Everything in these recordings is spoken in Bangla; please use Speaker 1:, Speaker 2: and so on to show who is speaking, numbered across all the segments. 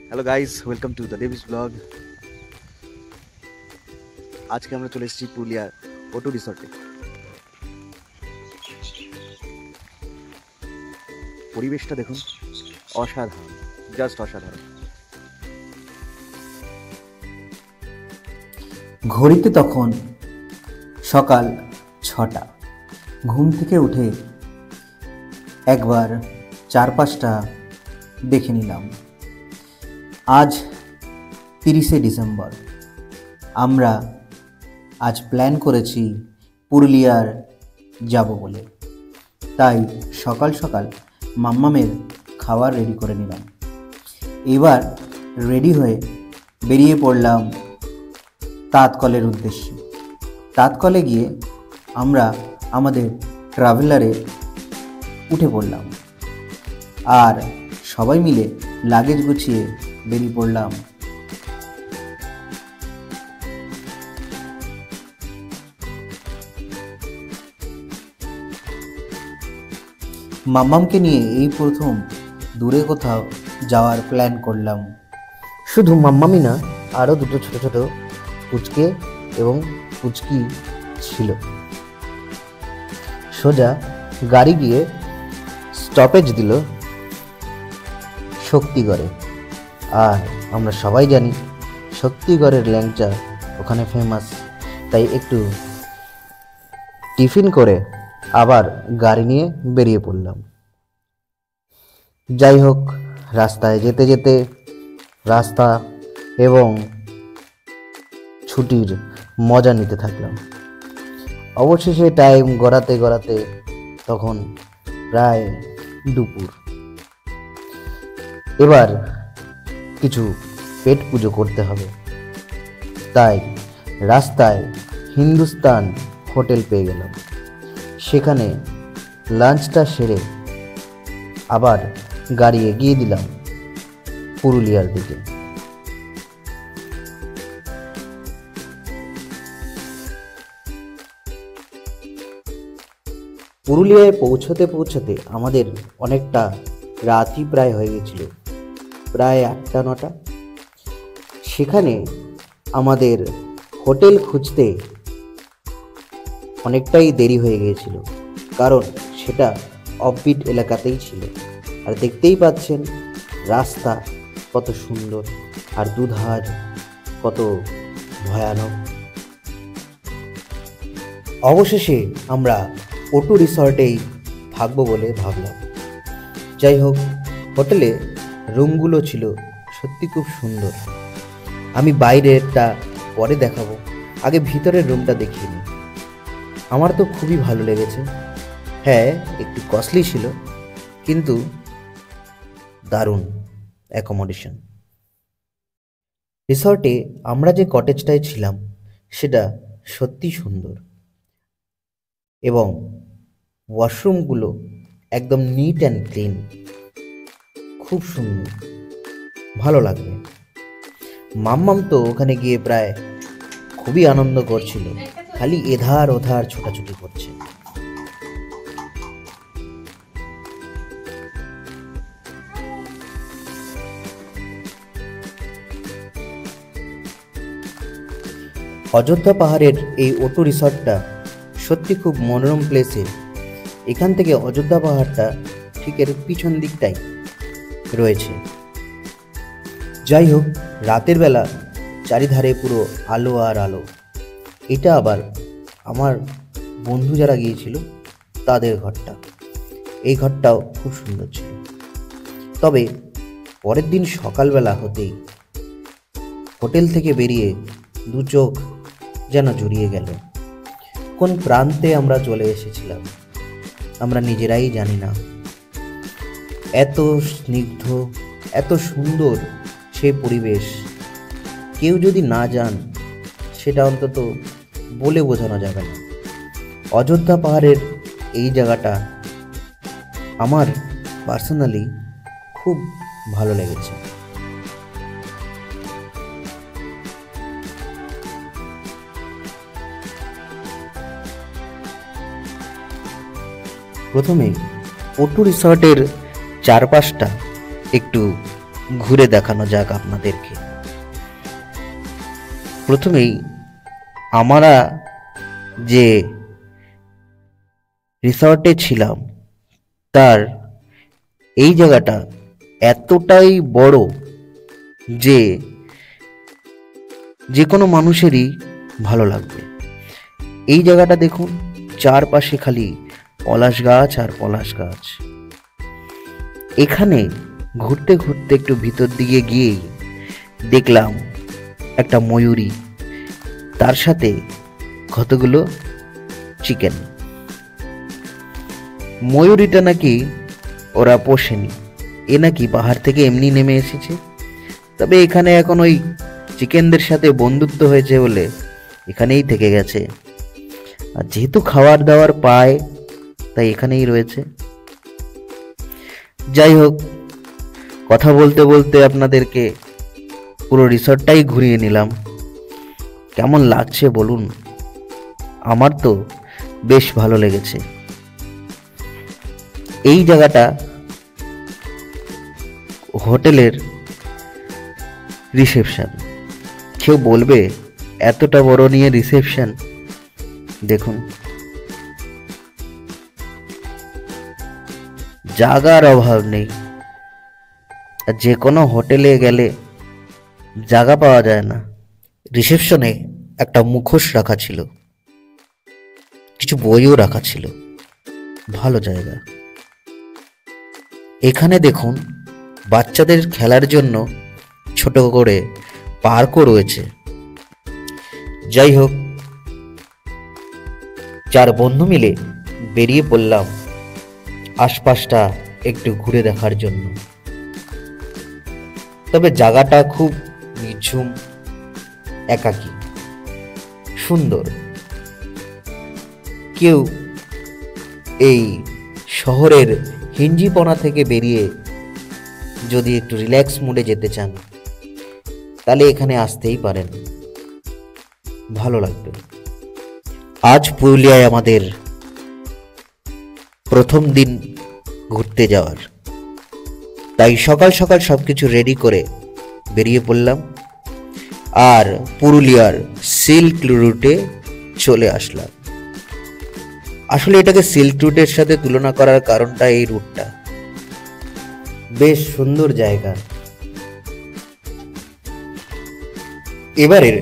Speaker 1: Hello guys, welcome to the Davis blog. আজকে আমরা চলে এসেছি পুরুলিয়ার ওটু রিসর্টে। পরিবেশটা দেখুন, অসাধারণ, জাস্ট অসাধারণ।
Speaker 2: ঘড়িতে তখন সকাল 6টা। ঘুম থেকে উঠে একবার চারপাশটা দেখে নিলাম। আজ 30শে ডিসেম্বর। আমরা আজ প্ল্যান করেছি পুরুলিয়ার যাব বলে, তাই সকাল সকাল মাম্মামের খাবার রেডি করে নিলাম। এবার রেডি হয়ে বেরিয়ে পড়লাম তাঁতকলের উদ্দেশ্যে। তাঁতকলে গিয়ে আমরা আমাদের ট্রাভেলারে উঠে পড়লাম আর সবাই মিলে লাগেজ গুছিয়ে বেরিয়ে পড়লাম। মাম্মামকে নিয়ে এই প্রথম দূরে কোথাও যাওয়ার প্ল্যান করলাম। শুধু মাম্মামই না, আরও দুটো ছোট ছোট পুচকে এবং পুচকি ছিল। সোজা গাড়ি গিয়ে স্টপেজ দিল শক্তিগড়ে। আর আমরা সবাই জানি শক্তিগড়ের ল্যাংচা ওখানে ফেমাস, তাই একটু টিফিন করে আবার গাড়ি নিয়ে বেরিয়ে পড়লাম। যাই হোক, রাস্তায় যেতে যেতে রাস্তা এবং ছুটির মজা নিতে থাকলাম। অবশেষে টাইম গড়াতে গড়াতে তখন প্রায় দুপুর। এবার কিছু পেট পুজো করতে হবে, তাই রাস্তায় হিন্দুস্তান হোটেল পেয়ে গেলাম। সেখানে লাঞ্চটা সেরে আবার গাড়ি এগিয়ে দিলাম পুরুলিয়ার দিকে। পুরুলিয়ায় পৌঁছতে পৌঁছতে আমাদের অনেকটা রাতই প্রায় হয়ে গেছিল, প্রায় 8টা-9টা। সেখানে আমাদের হোটেল খুঁজতে অনেকটাই দেরি হয়ে গিয়েছিল, কারণ সেটা অফবিট এলাকাতেই ছিল। আর দেখতেই পাচ্ছেন রাস্তা কত সুন্দর আর দুধার কত ভয়ানক। অবশেষে আমরা ওটু রিসর্টেই থাকবো বলে ভাবলাম। যাই হোক, হোটেলে রুমগুলো ছিল সত্যি খুব সুন্দর। আমি বাইরেরটা পরে দেখাবো, আগে ভিতরের রুমটা দেখিয়ে নিই। আমার তো খুবই ভালো লেগেছে। হ্যাঁ, একটু কস্টলি ছিল, কিন্তু দারুণ অ্যাকোমোডেশন। রিসর্টে আমরা যে কটেজটায় ছিলাম সেটা সত্যি সুন্দর এবং ওয়াশরুমগুলো একদম নিট অ্যান্ড ক্লিন, খুব সুন্দর, ভালো লাগবে। মাম্মাম তো ওখানে গিয়ে প্রায় খুবই আনন্দ করছিল, খালি এধার ওধার ছোটাছুটি করছে। অযোধ্যা পাহাড়ের এই ওটু রিসর্টটা সত্যি খুব মনোরম প্লেসে। এখান থেকে অযোধ্যা পাহাড়টা ঠিক এর পিছন দিকটাই রয়েছে। যাই হোক, রাতের বেলা চারিধারে পুরো আলো আর আলো। এটা আবার আমার বন্ধু যারা গিয়েছিল তাদের ঘরটা। এই ঘরটাও খুব সুন্দর ছিল। তবে পরের দিন সকালবেলা হতেই হোটেল থেকে বেরিয়ে দু চোখ যেন জুড়িয়ে গেল। কোন প্রান্তে আমরা চলে এসেছিলাম আমরা নিজেরাই জানি না। এত স্নিগ্ধ, এত সুন্দর সেই পরিবেশ, কেউ যদি না যান সেটা অন্তত বলে বোঝানো যাবে না। অযোধ্যা পাহাড়ের এই জায়গাটা আমার পার্সোনালি খুব ভালো লেগেছে। প্রথমে ওটু রিসর্টের চারপাশটা একটু ঘুরে দেখানো যাক আপনাদেরকে। প্রথমেই আমরা যে রিসর্টে ছিলাম তার এই জায়গাটা এতটাই বড় যে যে কোনো মানুষেরই ভালো লাগবে। এই জায়গাটা দেখুন, চারপাশে খালি পলাশ গাছ আর পলাশ গাছ। এখানে ঘুরতে ঘুরতে একটু ভিতর দিকে গিয়েই দেখলাম একটা ময়ূরী, তার সাথে কতগুলো চিকেন। ময়ূরীটা নাকি ওরা পোষেনি, এ নাকি পাহাড় থেকে এমনি নেমে এসেছে। তবে এখানে এখন ওই চিকেনদের সাথে বন্ধুত্ব হয়েছে বলে এখানেই থেকে গেছে, আর যেহেতু খাবার দাবার পায় তাই এখানেই রয়েছে। যাই হোক, কথা বলতে বলতে আপনাদেরকে পুরো রিসর্টটাই ঘুরিয়ে নিলাম। কেমন লাগছে বলুন? আমার তো বেশ ভালো লেগেছে। এই জায়গাটা হোটেলের রিসেপশন। কেউ বলবে এতটা বড় নিয়ে রিসেপশন? দেখুন, জায়গার অভাব নেই। যে কোনো হোটেলে গেলে জায়গা পাওয়া যায় না। রিসেপশনে একটা মুখোশ রাখা ছিল, কিছু বইও রাখা ছিল, ভালো জায়গা। এখানে দেখুন, বাচ্চাদের খেলার জন্য ছোট করে পার্কও রয়েছে। যাই হোক, চার বন্ধু মিলে বেরিয়ে পড়লাম আশপাশটা একটু ঘুরে দেখার জন্য। তবে জায়গাটা খুব নিঝুম, একাকী, সুন্দর। কেউ এই শহরের হিঞ্জিপনা থেকে বেরিয়ে যদি একটু রিল্যাক্স মুডে যেতে চান তাহলে এখানে আসতেই পারেন, ভালো লাগবে। আজ পুরুলিয়ায় আমাদের প্রথম দিন ঘুরতে যাওয়ার, তাই সকাল সকাল সবকিছু রেডি করে বেরিয়ে পড়লাম আর পুরুলিয়ার সিল্ক রুটে চলে আসলাম। আসলে এটাকে সিল্ক রুটের সাথে তুলনা করার কারণটা এই রুটটা বেশ সুন্দর জায়গা। এবারের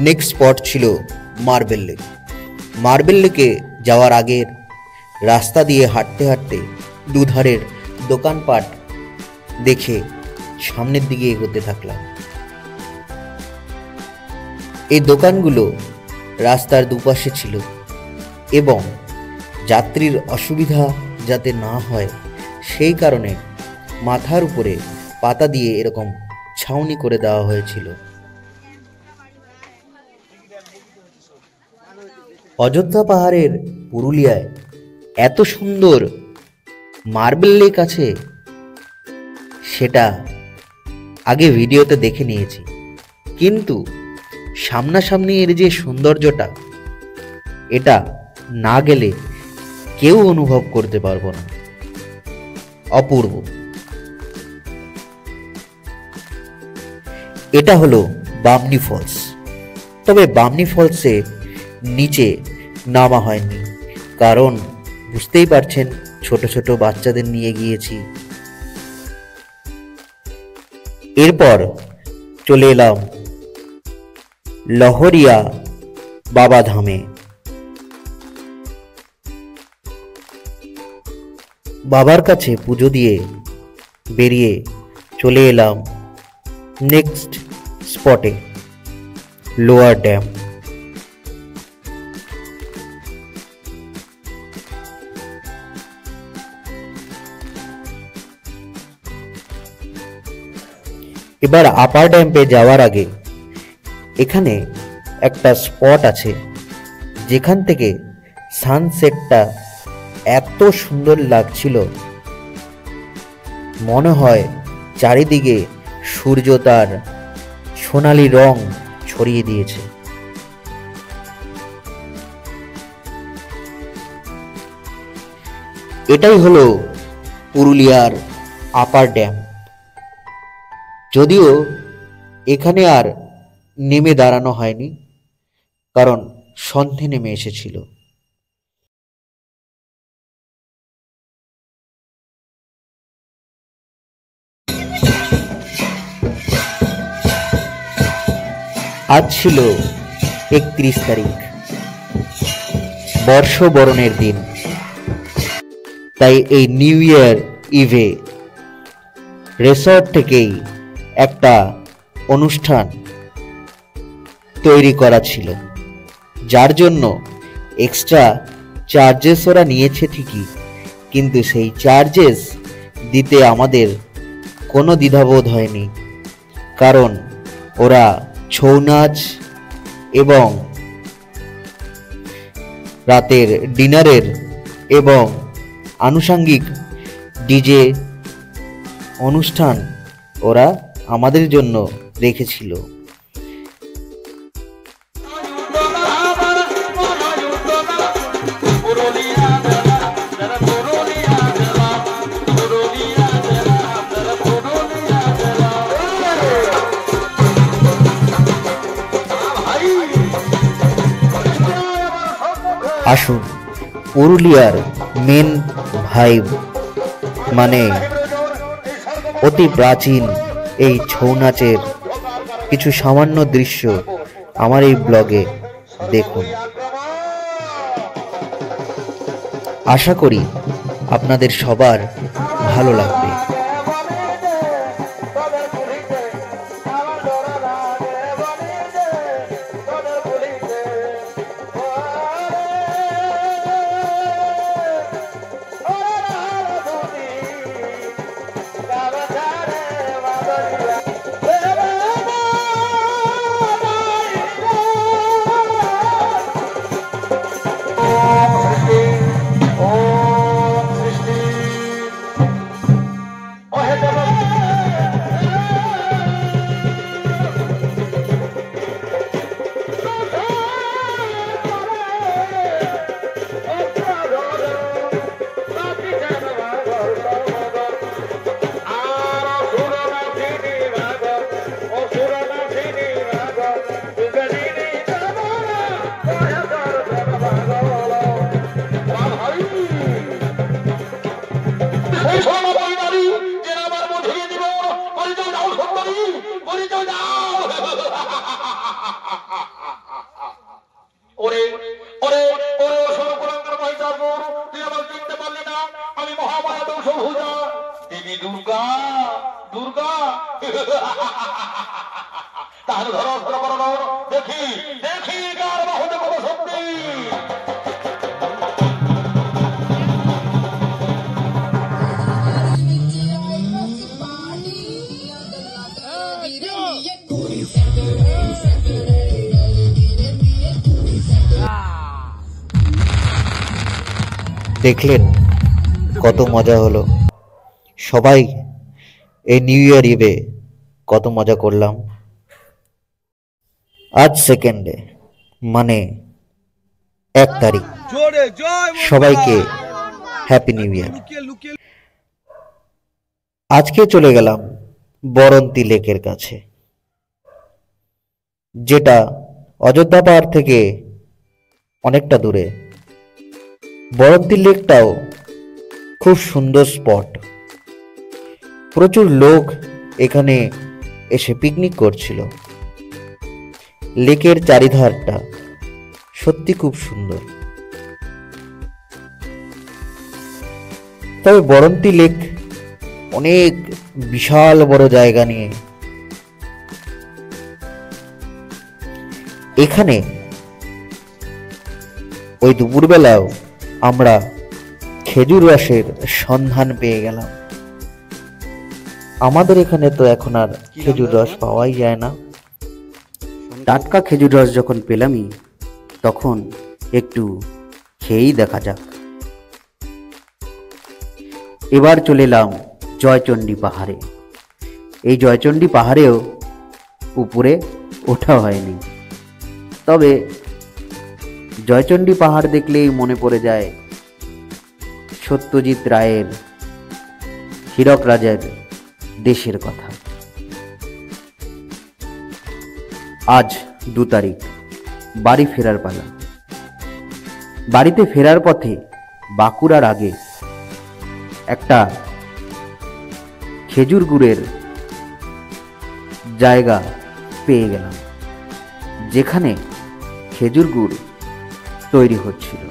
Speaker 2: নেক্সট স্পট ছিল মার্বেল লেক। মার্বেল লেকে যাওয়ার আগের রাস্তা দিয়ে হাঁটতে হাঁটতে দুধারের দোকানপাট দেখে সামনের দিকে এগোতে থাকলাম। এই দোকানগুলো রাস্তার দুপাশে ছিল এবং যাত্রীর অসুবিধা যাতে না হয় সেই কারণে মাথার উপরে পাতা দিয়ে এরকম ছাউনি করে দেওয়া হয়েছিল। অযোধ্যা পাহাড়ের পুরুলিয়ায় এত সুন্দর মার্বেল লেক আছে সেটা আগে ভিডিওতে দেখে নিয়েছি, কিন্তু সামনাসামনি এর যে সৌন্দর্যটা এটা না গেলে কেউ অনুভব করতে পারবো না। অপূর্ব। এটা হলো বামনি ফলস। তবে বামনি ফলসে নিচে নামা হয়নি, কারণ বুঝতেই পারছেন ছোট ছোট বাচ্চাদের নিয়ে গিয়েছি। এরপর চলে এলাম লহরিয়া বাবা ধামে। বাবার কাছে পুজো দিয়ে বেরিয়ে চলে এলাম নেক্সট স্পটে, লোয়ার ড্যাম। এবার আপার ড্যাম্পে যাওয়ার আগে এখানে একটা স্পট আছে যেখান থেকে সানসেটটা এত সুন্দর লাগছিল, মনে হয় চারিদিকে সূর্য তার সোনালি রং ছড়িয়ে দিয়েছে। এটাই হলো পুরুলিয়ার আপার ড্যাম। যদিও এখানে আর নেমে দাঁড়ানো হয়নি, কারণ সন্ধে নেমে এসেছিল। আজ ছিল 31 তারিখ, বর্ষবরণের দিন। তাই এই নিউ ইয়ার ইভে রিসর্ট থেকেই একটা অনুষ্ঠান তৈরি করা ছিল, যার জন্য এক্সট্রা চার্জেস ওরা নিয়েছে ঠিকই, কিন্তু সেই চার্জেস দিতে আমাদের কোনো দ্বিধাবোধ হয়নি, কারণ ওরা ছৌ নাচ এবং রাতের ডিনারের এবং আনুষঙ্গিক ডিজে অনুষ্ঠান ওরা আমাদের জন্য রেখেছিল। আসুন পুরুলিয়ার মেন ভাইব মানে অতি প্রাচীন এই ছৌ নাচের কিছু সামান্য দৃশ্য আমার এই ব্লগে দেখুন। আশা করি আপনাদের সবার ভালো লাগবে। দেখলেন কত মজা হলো, সবাই এই নিউ ইয়ার ইভে কত মজা করলাম। আজ সেকেন্ডে মানে 1 তারিখ, সবাইকে হ্যাপি নিউ ইয়ার। আজকে চলে গেলাম বরন্তী লেকের কাছে, যেটা অযোধ্যা পাহাড় থেকে অনেকটা দূরে। বরন্তী লেকটাও খুব সুন্দর স্পট, প্রচুর লোক এখানে এসে পিকনিক করছিল। লেকের চারিধারটা সত্যি খুব সুন্দর। তবে বরন্তী লেক অনেক বিশাল বড় জায়গা নিয়ে। এখানে ওই দুপুরবেলাও আমরা খেজুর রসের সন্ধান পেয়ে গেলাম। আমাদের এখানে তো এখন আর খেজুর রস পাওয়াই যায় না।
Speaker 1: টাটকা খেজুর রস যখন পেলামই, তখন একটু খেয়েই দেখা যাক। এবার চলে এলাম জয়চণ্ডী পাহাড়ে। এই জয়চণ্ডী পাহাড়েও উপরে ওঠা হয়নি, তবে জয়চণ্ডী পাহাড় দেখলেই মনে পড়ে যায় সত্যজিৎ রায়ের হীরক রাজার দেশের কথা।
Speaker 2: আজ 2 তারিখ, বাড়ি ফেরার পালা। বাড়িতে ফেরার পথে বাঁকুড়ার আগে একটা খেজুর গুড়ের জায়গা পেয়ে গেলাম, যেখানে খেজুর গুড় তৈরি হচ্ছিল।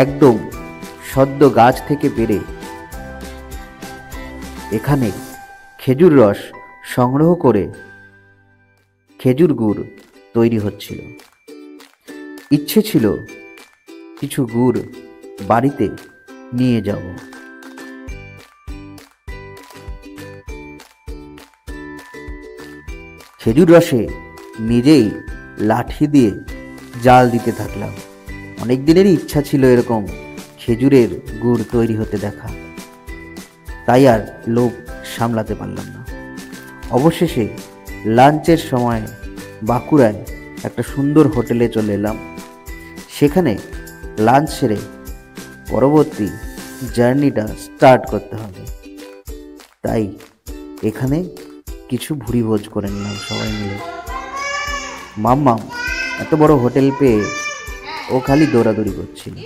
Speaker 2: একদম সদ্য গাছ থেকে পেড়ে এখানে খেজুর রস সংগ্রহ করে খেজুর গুড় তৈরি হচ্ছিল। ইচ্ছে ছিল কিছু গুড় বাড়িতে নিয়ে যাব। খেজুর রসে নিজেই লাঠি দিয়ে জাল দিতে থাকলাম। অনেক দিনেরই ইচ্ছা ছিল এরকম খেজুরের গুড় তৈরি হতে দেখা, তাই আর লোভ সামলাতে পারলাম না। অবশেষে লাঞ্চের সময় বাঁকুড়ায় একটা সুন্দর হোটেলে চলে এলাম। সেখানে লাঞ্চ সেরে পরবর্তী জার্নিটা স্টার্ট করতে হবে, তাই এখানে কিছু ভুরিভোজ করে নিলাম সবাই মিলে। মাম্মাম এত বড় হোটেল পেয়ে ও খালি দৌড়াদৌড়ি করছিল।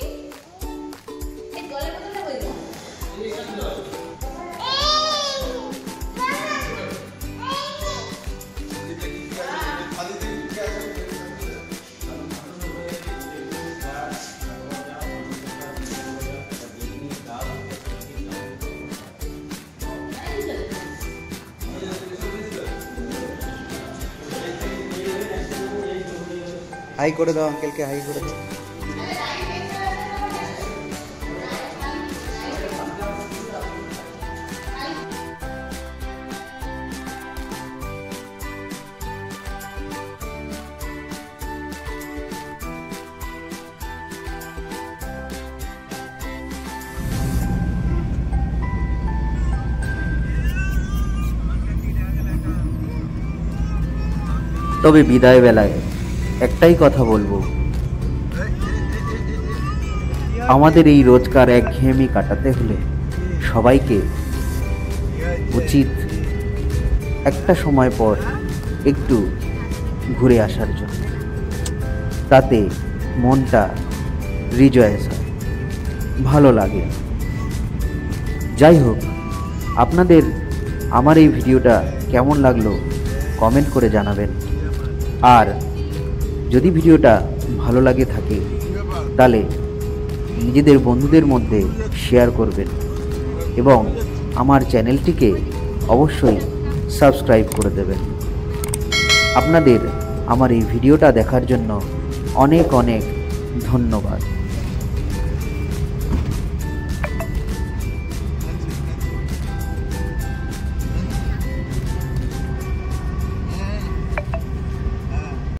Speaker 1: হাই করে দাও, আঙ্কেলকে হাই করে দাও।
Speaker 2: তবে বিদায় বেলায় একটাই কথা বলবো, আমাদের এই রোজকার একঘেয়েমি কাটাতে হলে সবাইকে উচিত একটা সময় পর একটু ঘুরে আসার জন্য, তাতে মনটা রিজয়েস হয়, ভালো লাগে। যাই হোক, আপনাদের আমার এই ভিডিওটা কেমন লাগলো কমেন্ট করে জানাবেন। আর যদি ভিডিওটা ভালো লাগে থাকে তাহলে নিজেদের বন্ধুদের মধ্যে শেয়ার করবেন এবং আমার চ্যানেলটিকে অবশ্যই সাবস্ক্রাইব করে দেবেন। আপনাদের আমার এই ভিডিওটা দেখার জন্য অনেক অনেক ধন্যবাদ।